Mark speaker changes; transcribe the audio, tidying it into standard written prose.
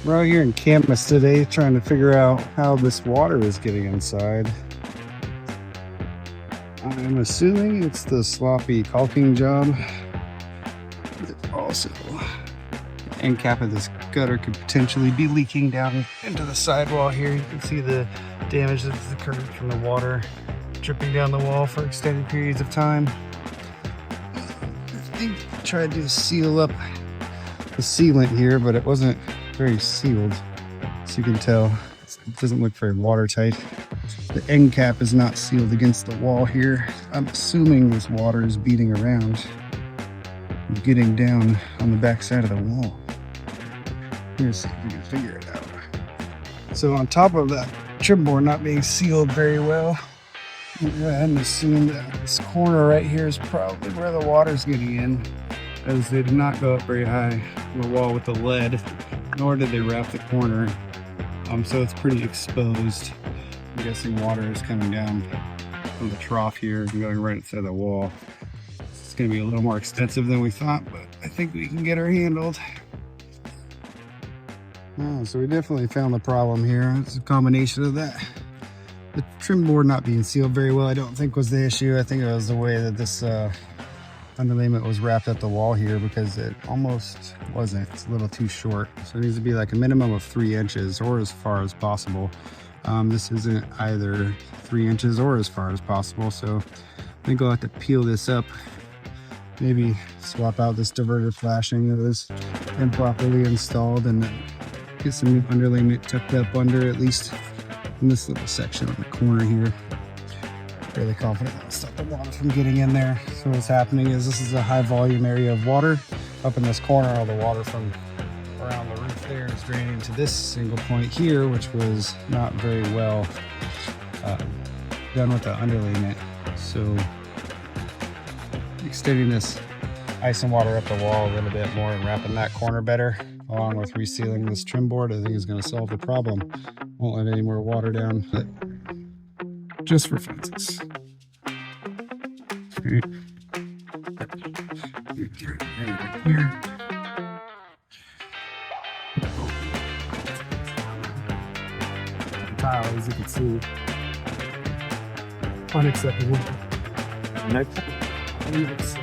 Speaker 1: We're out here in Camas today trying to figure out how this water is getting inside. I'm assuming it's the sloppy caulking job. Also, the end cap of this gutter could potentially be leaking down into the sidewall here. You can see the damage that's occurred from the water dripping down the wall for extended periods of time. I think I tried to seal up the sealant here, but it wasn't very sealed, as you can tell. It doesn't look very watertight. The end cap is not sealed against the wall here. I'm assuming this water is beating around and getting down on the back side of the wall. Let's see if we can figure it out. So on top of that trim board not being sealed very well, I'm going to go ahead and assume that this corner right here is probably where the water's getting in, as they did not go up very high on the wall with the lead, nor did they wrap the corner. So it's pretty exposed. I'm guessing water is coming down from the trough here and going right inside the wall. It's going to be a little more extensive than we thought, but I think we can get her handled. Oh, so we definitely found the problem here. It's a combination of that. The trim board not being sealed very well, I don't think was the issue. I think it was the way that this underlayment was wrapped at the wall here, because it almost wasn't. It's a little too short. So it needs to be like a minimum of 3 inches or as far as possible. This isn't either 3 inches or as far as possible. So I think I'll have to peel this up. Maybe swap out this diverter flashing that was improperly installed, and then get some new underlayment tucked up under, at least in this little section on the corner here. Fairly confident that'll stop the water from getting in there. So what's happening is this is a high volume area of water. Up in this corner, all the water from around the roof there is draining to this single point here, which was not very well done with the underlayment. So extending this ice and water up the wall a little bit more and wrapping that corner better, along with resealing this trim board, I think is going to solve the problem. Won't let any more water down, but just for fences. Okay. Here. Tile, as you can see, unacceptable. Next, I believe it's